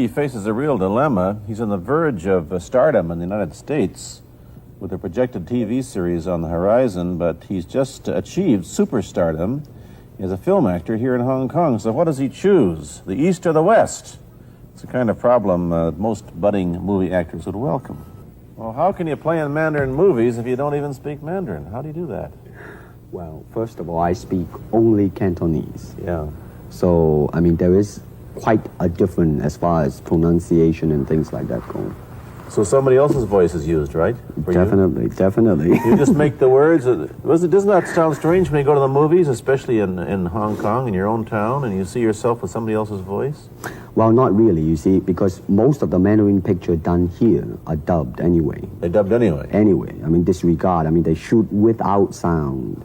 He faces a real dilemma. He's on the verge of stardom in the United States with a projected TV series on the horizon, but he's just achieved superstardom as a film actor here in Hong Kong. So what does he choose, the East or the West? It's the kind of problem most budding movie actors would welcome. Well, how can you play in Mandarin movies if you don't even speak Mandarin? How do you do that? Well, first of all, I speak only Cantonese. Yeah. So, I mean, there is quite a difference as far as pronunciation and things like that go. So somebody else's voice is used, right? For Definitely, definitely. You just make the words. Doesn't that sound strange when you go to the movies, especially in Hong Kong, in your own town, and you see yourself with somebody else's voice? Well, not really, you see, because most of the Mandarin picture done here are dubbed anyway. They dubbed anyway? Anyway, I mean, disregard. I mean, they shoot without sound.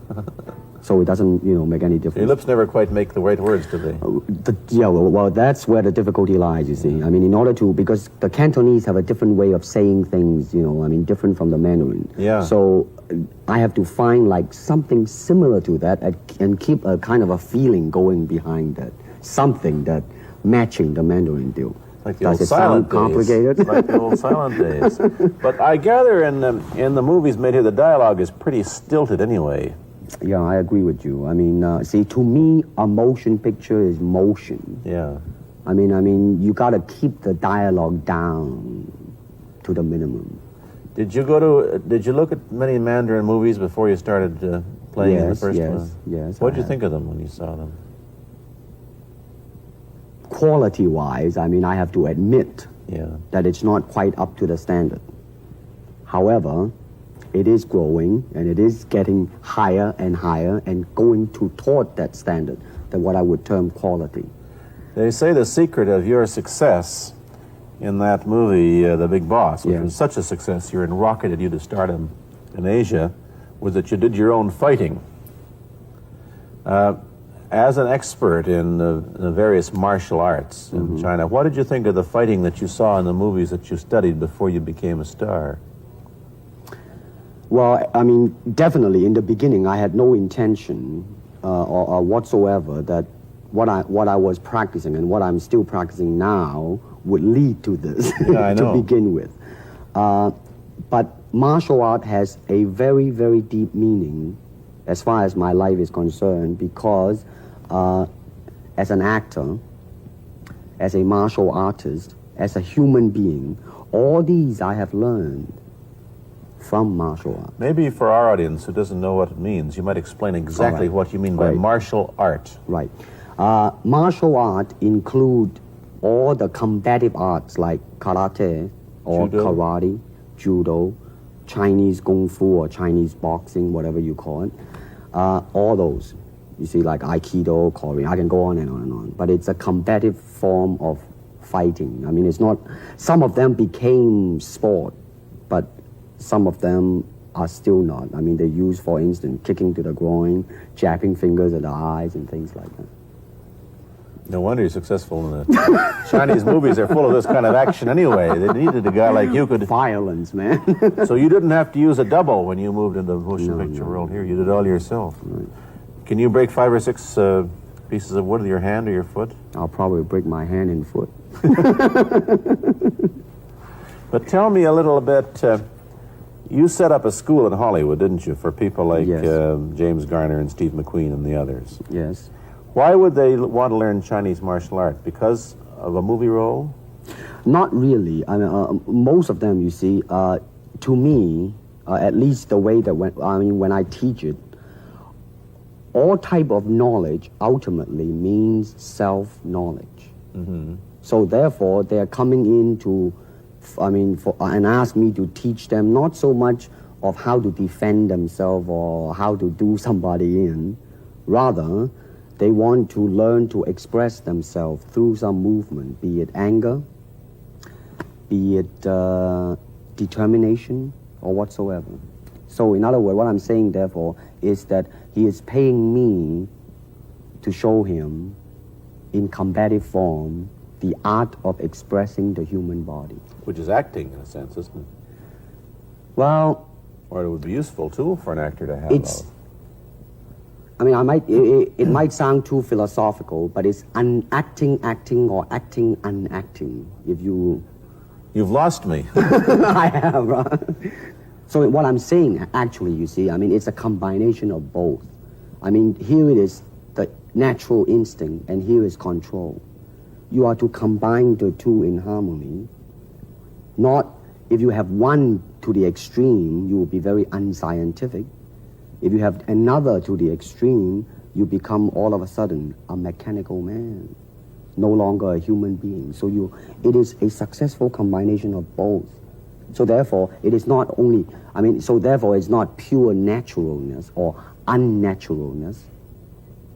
So it doesn't, make any difference. Your lips never quite make the right words, do they? Well, that's where the difficulty lies, you see. I mean, in order to, because the Cantonese have a different way of saying things, different from the Mandarin. Yeah. So I have to find, something similar to that and keep a kind of a feeling going behind that. Something that matching the Mandarin deal. Like the Does old it silent sound complicated? days. Like the old silent days. But I gather in the movies made here, the dialogue is pretty stilted anyway. Yeah, I agree with you. I mean, see, to me, a motion picture is motion. Yeah. I mean, you got to keep the dialogue down to the minimum. Did you look at many Mandarin movies before you started playing in the first one? Yes. What did you think of them when you saw them? Quality-wise, I mean, I have to admit that it's not quite up to the standard. However, it is growing, and it is getting higher and higher and going toward that standard, that what I would term quality. They say the secret of your success in that movie, The Big Boss, which was such a success, you rocketed you to stardom in Asia, was that you did your own fighting. As an expert in the various martial arts in China, what did you think of the fighting that you saw in the movies that you studied before you became a star? Well, I mean, definitely in the beginning, I had no intention or whatsoever that what I was practicing and what I'm still practicing now would lead to this to begin with. But martial art has a very, very deep meaning as far as my life is concerned, because as an actor, as a martial artist, as a human being, all these I have learned from martial art. Maybe for our audience who doesn't know what it means, you might explain exactly what you mean by martial art. Right. Martial art include all the combative arts like karate or karate, judo, Chinese kung fu or Chinese boxing, whatever you call it. All those. You see, like Aikido, Korean, I can go on and on and on. But it's a combative form of fighting. I mean, it's not, some of them became sport, but some of them are still not. I mean, they use, for instance, kicking to the groin, jabbing fingers at the eyes, and things like that. No wonder you're successful in the Chinese movies. They're full of this kind of action anyway. They needed a guy like you could... Violence, man. So you didn't have to use a double when you moved into the motion picture world here. You did it all yourself. Right. Can you break 5 or 6 pieces of wood with your hand or your foot? I'll probably break my hand and foot. But tell me a little bit... you set up a school in Hollywood, didn't you, for people like James Garner and Steve McQueen and the others? Yes. Why would they want to learn Chinese martial art? Because of a movie role? Not really. I mean, most of them, you see, to me, at least the way that when I teach it, all type of knowledge ultimately means self-knowledge. So therefore, they're coming in to, and ask me to teach them not so much of how to defend themselves or how to do somebody in. Rather, they want to learn to express themselves through some movement, be it anger, be it determination, or whatsoever. So in other words, what I'm saying, therefore, is that he is paying me to show him in combative form the art of expressing the human body. Which is acting, in a sense, isn't it? Well... Or it would be useful, too, for an actor to have it's, I mean, it might sound too philosophical, but it's unacting acting or acting unacting. If you, You've lost me. I have. Right? So what I'm saying, actually, you see, I mean, it's a combination of both. I mean, here it is the natural instinct, and here is control. You are to combine the two in harmony. Not if you have one to the extreme, you will be very unscientific. If you have another to the extreme, you become all of a sudden a mechanical man, no longer a human being. So it is a successful combination of both. So therefore, it is not only, so therefore it's not pure naturalness or unnaturalness.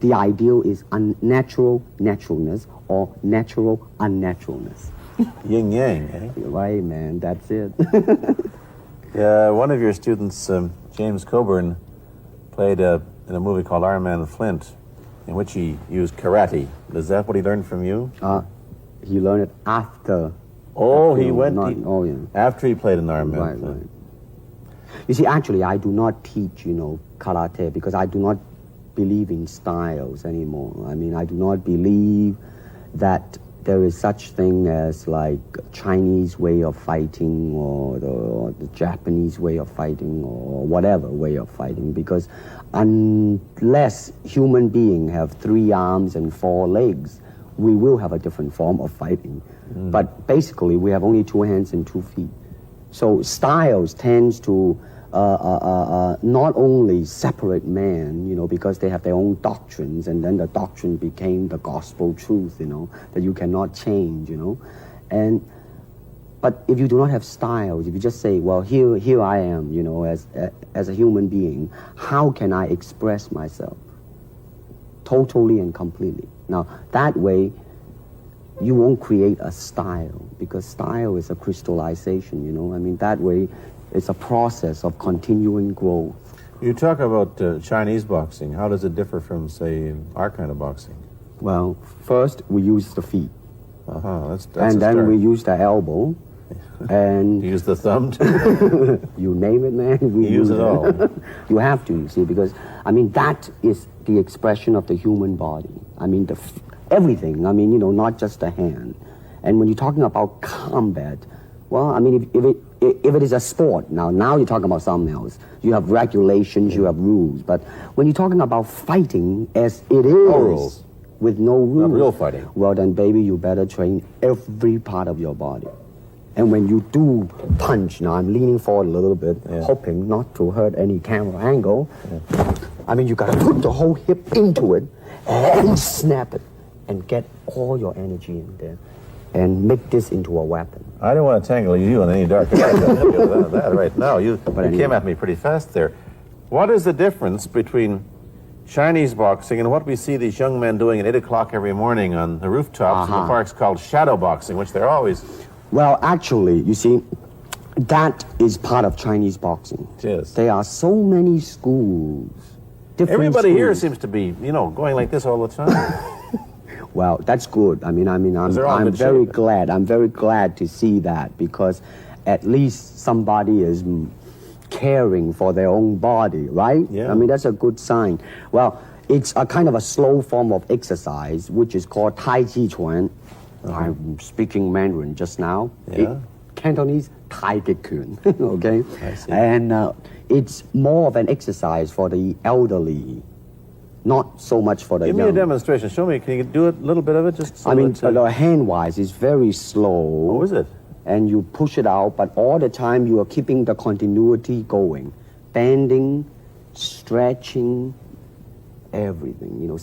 The ideal is unnatural naturalness or natural unnaturalness. Yin yang, eh? Right, man, that's it. One of your students, James Coburn, played in a movie called Iron Man Flint, in which he used karate. Is that what he learned from you? He learned it after. Oh, after, he went yeah. after he played in Iron Man Right, Flint. right. You see, actually, I do not teach, karate because I do not believe in styles anymore. I mean, I do not believe that there is such thing as like Chinese way of fighting or the Japanese way of fighting or whatever way of fighting, because unless human beings have 3 arms and 4 legs, we will have a different form of fighting. But basically, we have only 2 hands and 2 feet. So styles tends to not only separate man, because they have their own doctrines, and then the doctrine became the gospel truth, that you cannot change, but if you do not have styles, if you just say, well, here I am, as a human being, how can I express myself totally and completely? Now, that way, you won't create a style, because style is a crystallization, that way, it's a process of continuing growth. You talk about Chinese boxing. How does it differ from, say, our kind of boxing? Well, first we use the feet. That's and then we use the elbow. And you use the thumb too? You name it, man. We use it all. You have to, you see, because, that is the expression of the human body. Everything, not just the hand. And when you're talking about combat, well, if it is a sport, now you're talking about something else. You have regulations, you have rules. But when you're talking about fighting as it is, no rules. With no rules, not real fighting, well then, baby, you better train every part of your body. And when you do punch, now I'm leaning forward a little bit, hoping not to hurt any camera angle. You gotta put the whole hip into it and snap it and get all your energy in there and make this into a weapon. I don't want to tangle you in any dark that right now. You came at me pretty fast there. What is the difference between Chinese boxing and what we see these young men doing at 8 o'clock every morning on the rooftops in the parks called shadow boxing, which they're always... Well, actually, you see, that is part of Chinese boxing. It is. There are so many schools. Everybody schools. here seems to be, going like this all the time. Well, that's good. I'm very glad. I'm very glad to see that, because at least somebody is caring for their own body, right? Yeah. That's a good sign. Well, it's a kind of a slow form of exercise, which is called Tai Chi Chuan. I'm speaking Mandarin just now. Yeah. Cantonese, Tai Chi Chuan. Okay? I see. And it's more of an exercise for the elderly. Not so much for the young. Give me a demonstration. Show me. Can you do a little bit of it? Just so the hand-wise is very slow. Oh, is it? And you push it out, but all the time you are keeping the continuity going. Bending, stretching, everything. You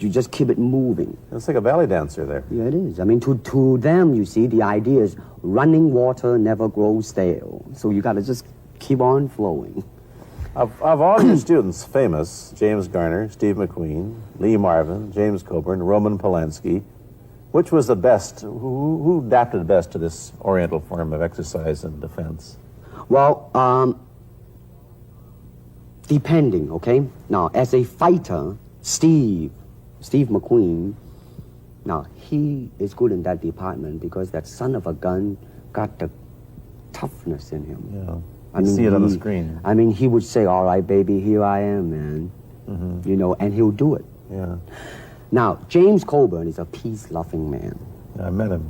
just keep it moving. It's like a ballet dancer there. Yeah, it is. To them, you see, the idea is running water never grows stale. So you got to just keep on flowing. Of all your students, famous, James Garner, Steve McQueen, Lee Marvin, James Coburn, Roman Polanski, which was the best? Who adapted best to this Oriental form of exercise and defense? Well, depending, okay? Now, as a fighter, Steve McQueen, now, he is good in that department because that son of a gun got the toughness in him. Yeah. You see it on the screen. He would say, all right, baby, here I am, man. you know, and he'll do it. Yeah. Now, James Coburn is a peace-loving man, I met him.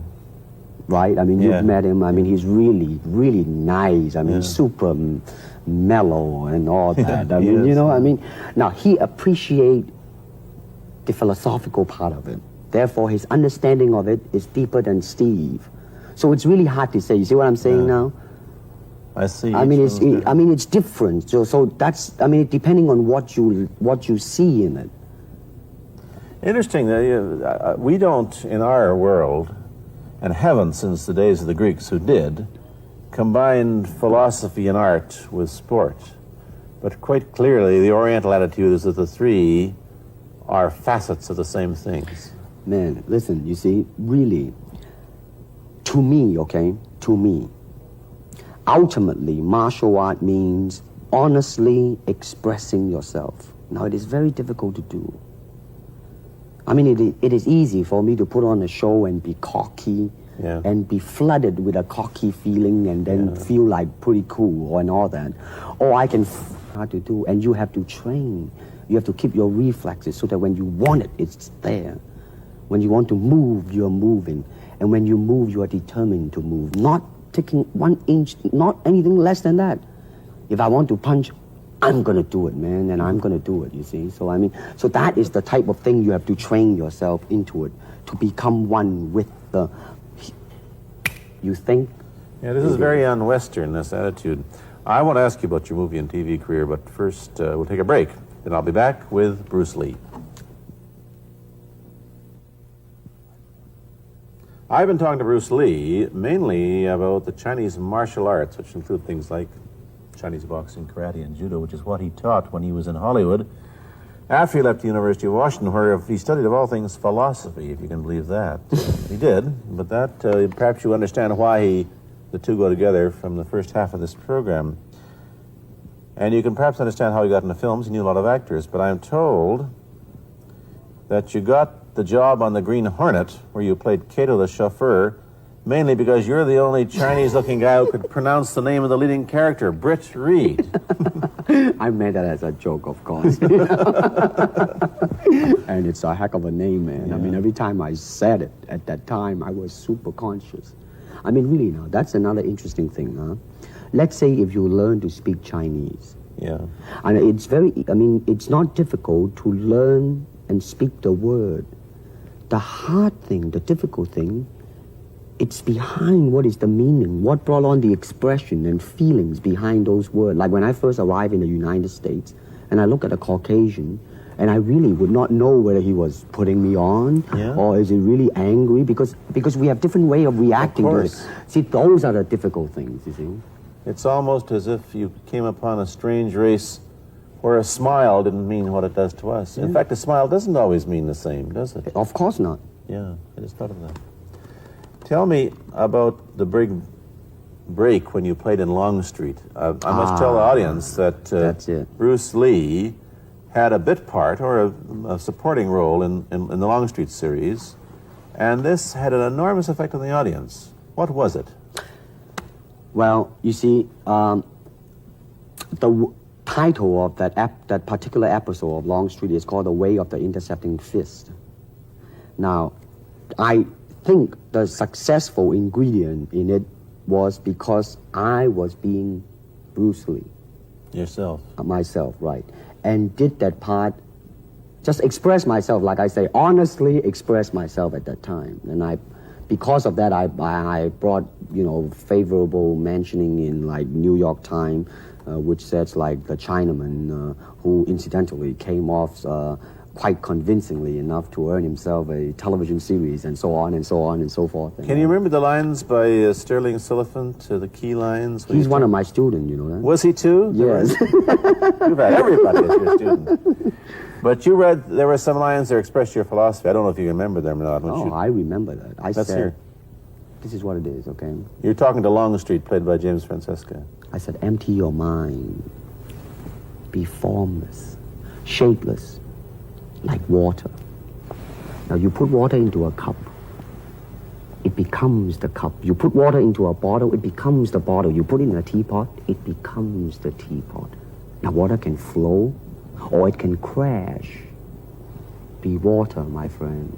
right? I mean, Yeah. you've met him. I mean, he's really, really nice. I mean, super mellow and all that. I he mean, you is. know, I mean, now he appreciates the philosophical part of it. Therefore, his understanding of it is deeper than Steve. So it's really hard to say. You see what I'm saying now? I see. I mean, Each one's I mean, it's different. So that's, I mean, depending on what you see in it. interesting that we don't, in our world, and haven't since the days of the Greeks who did, combine philosophy and art with sport. But quite clearly, the Oriental attitude is that the three are facets of the same things. Man, listen, you see, really, to me, okay, to me, ultimately, martial art means honestly expressing yourself. Now, it is very difficult to do. I mean, it is easy for me to put on a show and be cocky and be flooded with a cocky feeling and then feel like pretty cool and all that. Or I can hard to do, and you have to train. You have to keep your reflexes so that when you want it, it's there. When you want to move, you're moving. And when you move, you are determined to move. Not taking 1 inch, not anything less than that. If I want to punch, I'm going to do it, man, and I'm going to do it, you see. So, I mean, so that is the type of thing you have to train yourself into it, to become one with the, you think? Yeah, this is very un-Western, this attitude. I want to ask you about your movie and TV career, but first we'll take a break. Then I'll be back with Bruce Lee. I've been talking to Bruce Lee mainly about the Chinese martial arts, which include things like Chinese boxing, karate, and judo, which is what he taught when he was in Hollywood. After he left the University of Washington, where he studied, of all things, philosophy, if you can believe that. He did, but that, perhaps you understand why the two go together from the first half of this program. And you can perhaps understand how he got into films. He knew a lot of actors, but I'm told that you got the job on the Green Hornet, where you played Kato the chauffeur, mainly because you're the only Chinese-looking guy who could pronounce the name of the leading character, Britt Reed. I meant that as a joke, of course. And it's a heck of a name, man. I mean, every time I said it at that time, I was super conscious. I mean, really now, that's another interesting thing, huh? Let's say if you learn to speak Chinese. Yeah. And it's very, I mean, it's not difficult to learn and speak the word. The hard thing, the difficult thing, it's behind what is the meaning, what brought on the expression and feelings behind those words. Like when I first arrived in the United States, and I look at a Caucasian, and I really would not know whether he was putting me on or is he really angry, because we have different way of reacting to it. See, those are the difficult things, you see. It's almost as if you came upon a strange race where a smile didn't mean what it does to us. In fact, a smile doesn't always mean the same, does it? Of course not. Yeah, I just thought of that. Tell me about the big break when you played in Longstreet. I must tell the audience that that's it. Bruce Lee had a bit part or a supporting role in the Longstreet series, and this had an enormous effect on the audience. What was it? Well, you see, the title of that particular episode of Longstreet is called The Way of the Intercepting Fist. Now, I think the successful ingredient in it was because I was being Bruce Lee. Yourself. Myself, right. And did that part, just express myself, like I say, honestly express myself at that time. And because of that, I brought, favorable mentioning in like New York Times, which says like the Chinaman, who incidentally came off quite convincingly enough to earn himself a television series, and so on and so on and so forth. Can you remember the lines by Sterling Siliphant, the key lines? He's one of my students, you know that? Was he too? Yes. You've had everybody as your student. But you read, there were some lines that expressed your philosophy. I don't know if you remember them or not. Oh, I remember that. I Let's said, hear. this is what it is, okay? You're talking to Longstreet, played by James Francesca. I said, empty your mind. Be formless, shapeless, like water. Now you put water into a cup, it becomes the cup. You put water into a bottle, it becomes the bottle. You put it in a teapot, it becomes the teapot. Now water can flow or it can crash the water, my friend,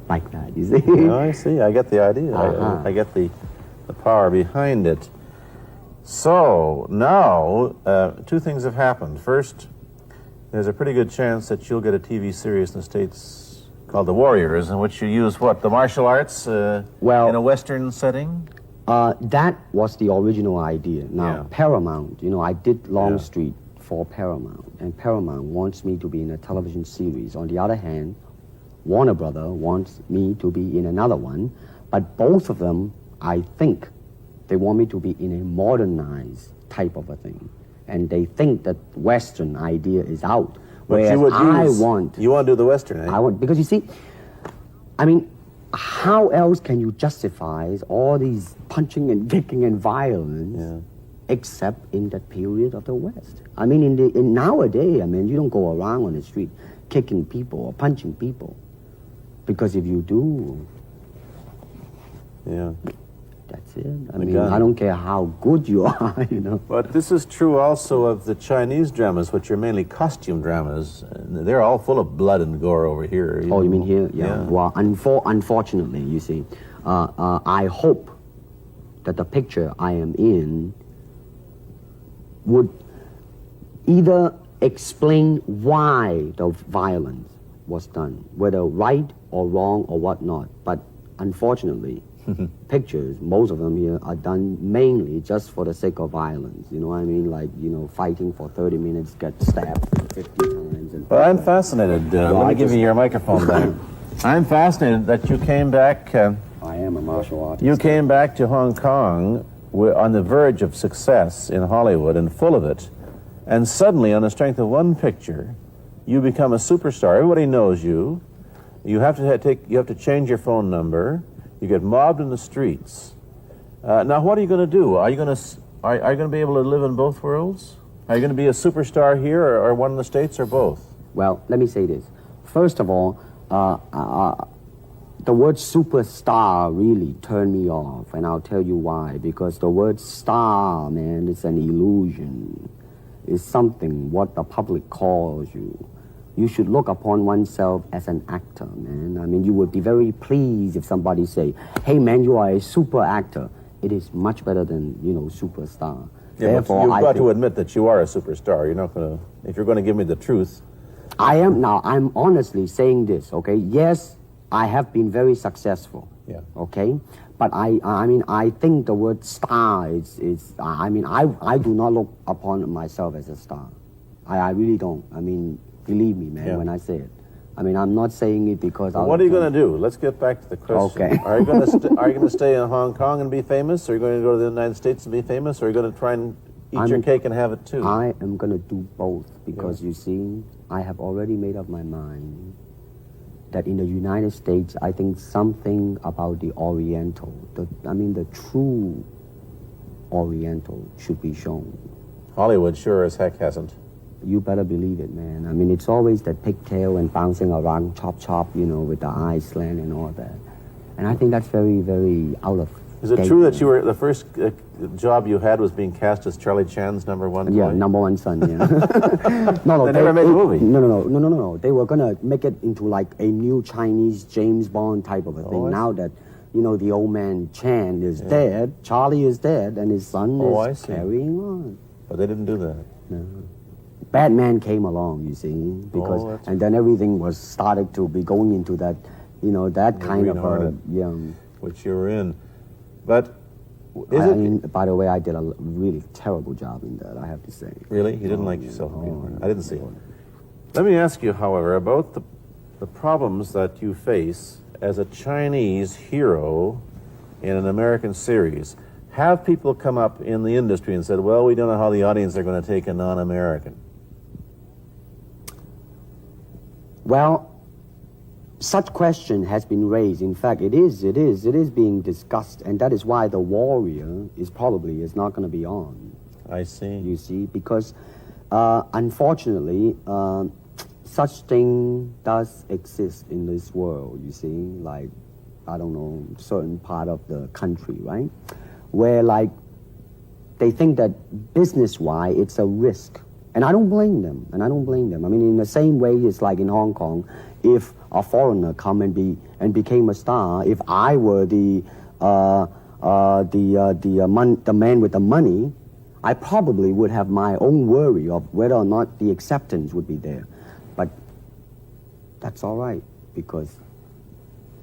like that, you see? No, I see. I get the idea. Uh-huh. I get the power behind it. So now, two things have happened. First, there's a pretty good chance that you'll get a TV series in the States called The Warriors, in which you use what, the martial arts Well- in a Western setting? That was the original idea. Now, Yeah. Paramount, I did Longstreet Yeah. for Paramount, and Paramount wants me to be in a television series. On the other hand, Warner Brother wants me to be in another one, but both of them, I think, they want me to be in a modernized type of a thing. And they think that Western idea is out. But Whereas you would use, you want to do the Western, eh? I want, because you see, I mean, how else can you justify all these punching and kicking and violence except in that period of the West? I mean, in nowadays, I mean, you don't go around on the street kicking people or punching people, because if you do, Yeah. that's it. I The mean, gun. I don't care how good you are, But this is true also of the Chinese dramas, which are mainly costume dramas. And they're all full of blood and gore over here. Oh, you mean here? Yeah. Well, unfortunately, you see, I hope that the picture I am in would either explain why the violence was done, whether right or wrong or whatnot. But unfortunately, pictures, most of them here, are done mainly just for the sake of violence. You know what I mean? Like, fighting for 30 minutes, get stabbed 50 times. And Well, I'm fascinated. Let me give you your microphone back. I'm fascinated that you came back. I am a martial artist. You came back to Hong Kong on the verge of success in Hollywood and full of it, and suddenly, on the strength of one picture, you become a superstar. Everybody knows you. You have to change your phone number. You get mobbed in the streets. Now, what are you going to do? Are you going to be able to live in both worlds? Are you going to be a superstar here, or one in the States, or both? Well, let me say this. First of all, the word superstar really turned me off, and I'll tell you why. Because the word star, man, is an illusion. It's something what the public calls you. You should look upon oneself as an actor, man. I mean, you would be very pleased if somebody say, hey, man, you are a super actor. It is much better than, superstar. Yeah, Therefore, you've I got think- to admit that you are a superstar. You're not going to, if you're going to give me the truth. I'm honestly saying this, okay? Yes, I have been very successful. Yeah. Okay? But I think the word star I do not look upon myself as a star. I really don't. I mean, believe me, man, Yeah. when I say it. I mean, I'm not saying it because I... What are you going to do? Let's get back to the question. Okay. Are you going to stay in Hong Kong and be famous? Or are you going to go to the United States and be famous? Or are you going to try and eat your cake and have it too? I am going to do both because, you see, I have already made up my mind that in the United States, I think something about the Oriental, the true Oriental should be shown. Hollywood sure as heck hasn't. You better believe it, man. I mean, it's always that pigtail and bouncing around, chop, with the eyes slant and all that. And I think that's very, very out of Is it date, true that man. you were the first job you had was being cast as Charlie Chan's number one Yeah, boy? number one son, yeah. No, They never made a movie. No. They were going to make it into like a new Chinese James Bond type of a thing. I Now that, the old man Chan is dead, Charlie is dead, and his son I is see. carrying on. But they didn't do that. Batman came along, you see, because that's- and then everything was started to be going into that, that kind of green-hearted. Which you were in. But I mean, by the way, I did a really terrible job in that, I have to say. really? You didn't like yourself in Greenhorn? I didn't see it. Let me ask you, however, about the problems that you face as a Chinese hero in an American series. Have people come up in the industry and said, well, we don't know how the audience are going to take a non-American? Well, such question has been raised. In fact, it is being discussed, and that is why The Warrior is not going to be on. I see. You see, because unfortunately, such thing does exist in this world. You see, like, I don't know, certain part of the country, right, where like they think that business-wise it's a risk And I don't blame them. And I don't blame them. I mean, in the same way, it's like in Hong Kong, if a foreigner come and became a star, if I were the man with the money, I probably would have my own worry of whether or not the acceptance would be there. But that's all right, because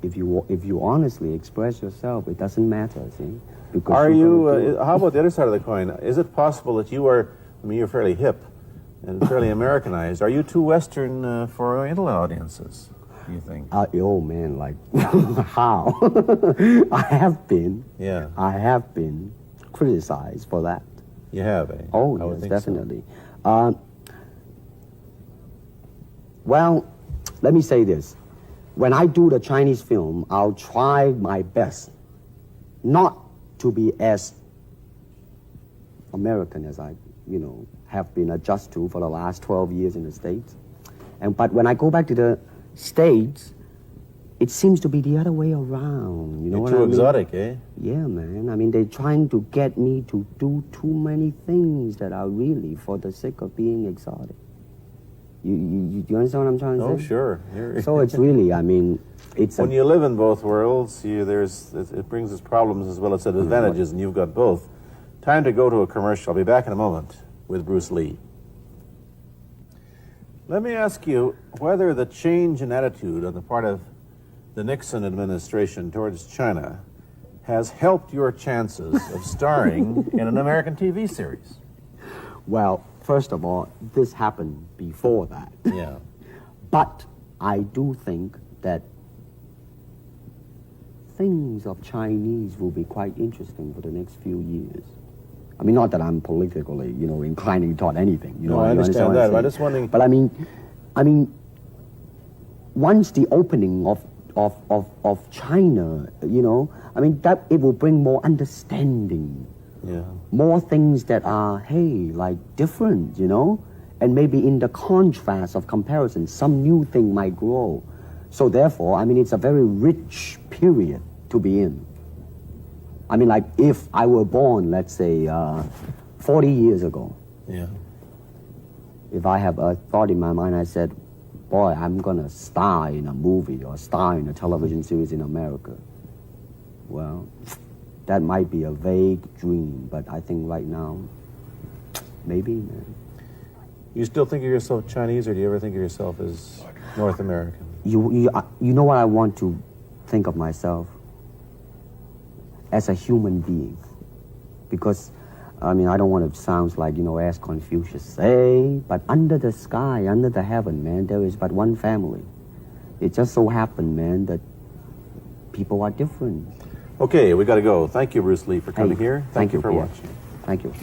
if you honestly express yourself, it doesn't matter, see? Because Are you, how about the other side of the coin? Is it possible that you are, I mean, you're fairly hip and fairly Americanized. Are you too Western for Oriental audiences, do you think? Oh man, like, how? I have been criticized for that. You have, eh? Oh, I would yes, think definitely. So. Well, let me say this. When I do the Chinese film, I'll try my best not to be as American as I, have been adjusted to for the last 12 years in the States. But when I go back to the States, it seems to be the other way around. You know what I mean? Too exotic, eh? Yeah, man. I mean, they're trying to get me to do too many things that are really for the sake of being exotic. You understand what I'm trying to say? Oh, sure. So it's really, I mean, it's when you live in both worlds, it brings its problems as well as its advantages, and you've got both. Time to go to a commercial. I'll be back in a moment with Bruce Lee. Let me ask you whether the change in attitude on the part of the Nixon administration towards China has helped your chances of starring in an American TV series. Well, first of all, this happened before that. Yeah. But I do think that things of Chinese will be quite interesting for the next few years. I mean, not that I'm politically, inclining toward anything. No, I understand that. I'm just wondering. But I mean, once the opening of China, that it will bring more understanding. Yeah. More things that are, like different, and maybe in the contrast of comparison, some new thing might grow. So therefore, I mean, it's a very rich period to be in. I mean, like if I were born, let's say, 40 years ago. Yeah. If I have a thought in my mind, I said, boy, I'm going to star in a movie or star in a television series in America. Well, that might be a vague dream, but I think right now, maybe, man. You still think of yourself Chinese, or do you ever think of yourself as North American? You know what I want to think of myself? As a human being. Because, I mean, I don't want to sound like, as Confucius say, but under the sky, under the heaven, man, there is but one family. It just so happened, man, that people are different. Okay, we got to go. Thank you, Bruce Lee, for coming here. Thank you for Pierre. watching. Thank you.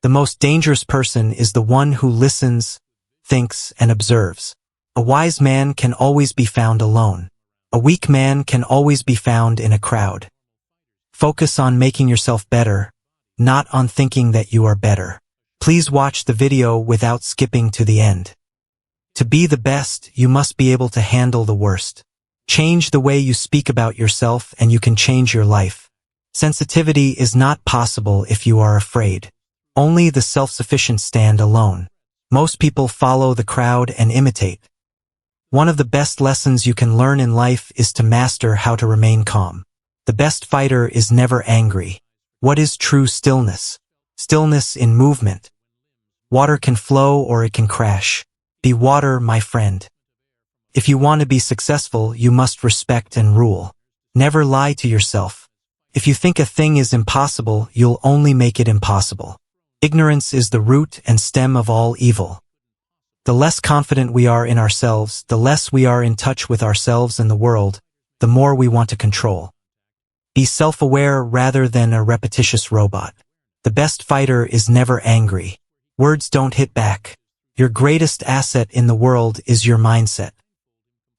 The most dangerous person is the one who listens, thinks, and observes. A wise man can always be found alone. A weak man can always be found in a crowd. Focus on making yourself better, not on thinking that you are better. Please watch the video without skipping to the end. To be the best, you must be able to handle the worst. Change the way you speak about yourself and you can change your life. Sensitivity is not possible if you are afraid. Only the self-sufficient stand alone. Most people follow the crowd and imitate. One of the best lessons you can learn in life is to master how to remain calm. The best fighter is never angry. What is true stillness? Stillness in movement. Water can flow or it can crash. Be water, my friend. If you want to be successful, you must respect and rule. Never lie to yourself. If you think a thing is impossible, you'll only make it impossible. Ignorance is the root and stem of all evil. The less confident we are in ourselves, the less we are in touch with ourselves and the world, the more we want to control. Be self-aware rather than a repetitious robot. The best fighter is never angry. Words don't hit back. Your greatest asset in the world is your mindset.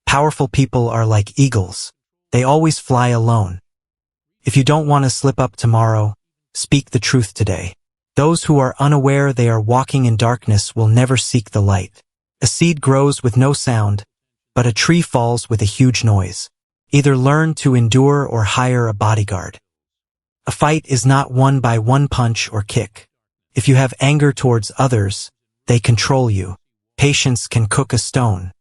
Powerful people are like eagles. They always fly alone. If you don't want to slip up tomorrow, speak the truth today. Those who are unaware they are walking in darkness will never seek the light. A seed grows with no sound, but a tree falls with a huge noise. Either learn to endure or hire a bodyguard. A fight is not won by one punch or kick. If you have anger towards others, They control you. Patience can cook a stone.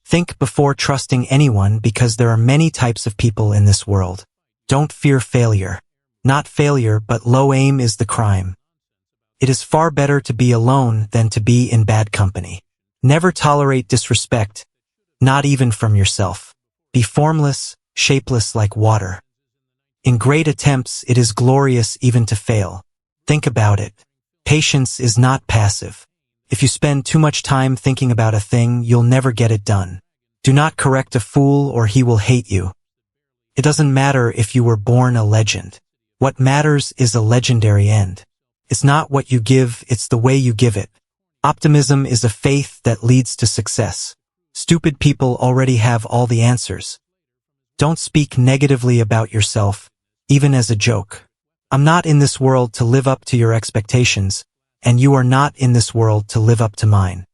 Think before trusting anyone because there are many types of people in this world. Don't fear failure. Not failure, but low aim is the crime. It is far better to be alone than to be in bad company. Never tolerate disrespect, not even from yourself. Be formless, shapeless like water. In great attempts, it is glorious even to fail. Think about it. Patience is not passive. If you spend too much time thinking about a thing, you'll never get it done. Do not correct a fool or he will hate you. It doesn't matter if you were born a legend. What matters is a legendary end. It's not what you give, it's the way you give it. Optimism is a faith that leads to success. Stupid people already have all the answers. Don't speak negatively about yourself, even as a joke. I'm not in this world to live up to your expectations, and you are not in this world to live up to mine.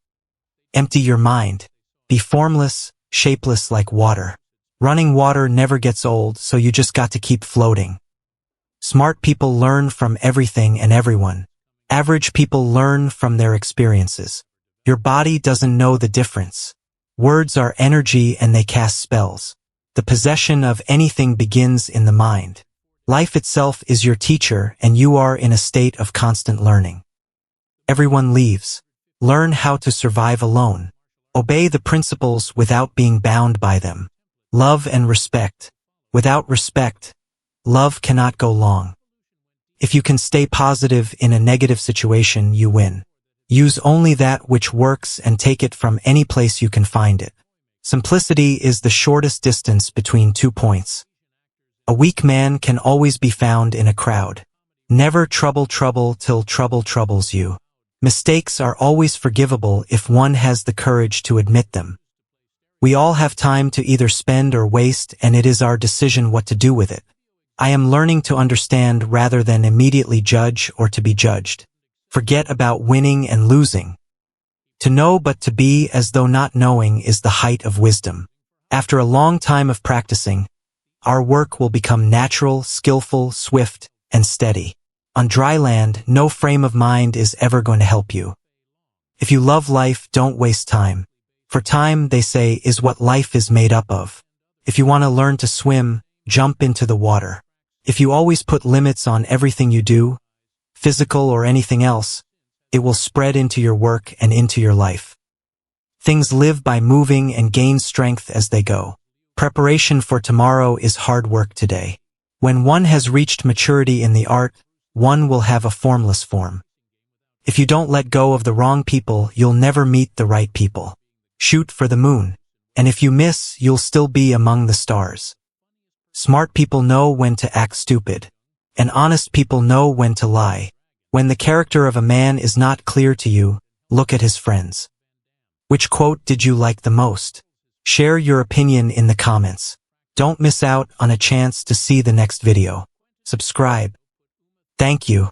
Empty your mind. Be formless, shapeless like water. Running water never gets old, so you just got to keep floating. Smart people learn from everything and everyone. Average people learn from their experiences. Your body doesn't know the difference. Words are energy and they cast spells. The possession of anything begins in the mind. Life itself is your teacher and you are in a state of constant learning. Everyone leaves. Learn how to survive alone. Obey the principles without being bound by them. Love and respect. Without respect, love cannot go long. If you can stay positive in a negative situation, you win. Use only that which works and take it from any place you can find it. Simplicity is the shortest distance between 2 points. A weak man can always be found in a crowd. Never trouble till trouble troubles you. Mistakes are always forgivable if one has the courage to admit them. We all have time to either spend or waste, and it is our decision what to do with it. I am learning to understand rather than immediately judge or to be judged. Forget about winning and losing. To know but to be as though not knowing is the height of wisdom. After a long time of practicing, our work will become natural, skillful, swift, and steady. On dry land, no frame of mind is ever going to help you. If you love life, don't waste time. For time, they say, is what life is made up of. If you want to learn to swim, jump into the water. If you always put limits on everything you do, physical or anything else, it will spread into your work and into your life. Things live by moving and gain strength as they go. Preparation for tomorrow is hard work today. When one has reached maturity in the art, one will have a formless form. If you don't let go of the wrong people, you'll never meet the right people. Shoot for the moon, and if you miss, you'll still be among the stars. Smart people know when to act stupid, and honest people know when to lie. When the character of a man is not clear to you, look at his friends. Which quote did you like the most? Share your opinion in the comments. Don't miss out on a chance to see the next video. Subscribe. Thank you.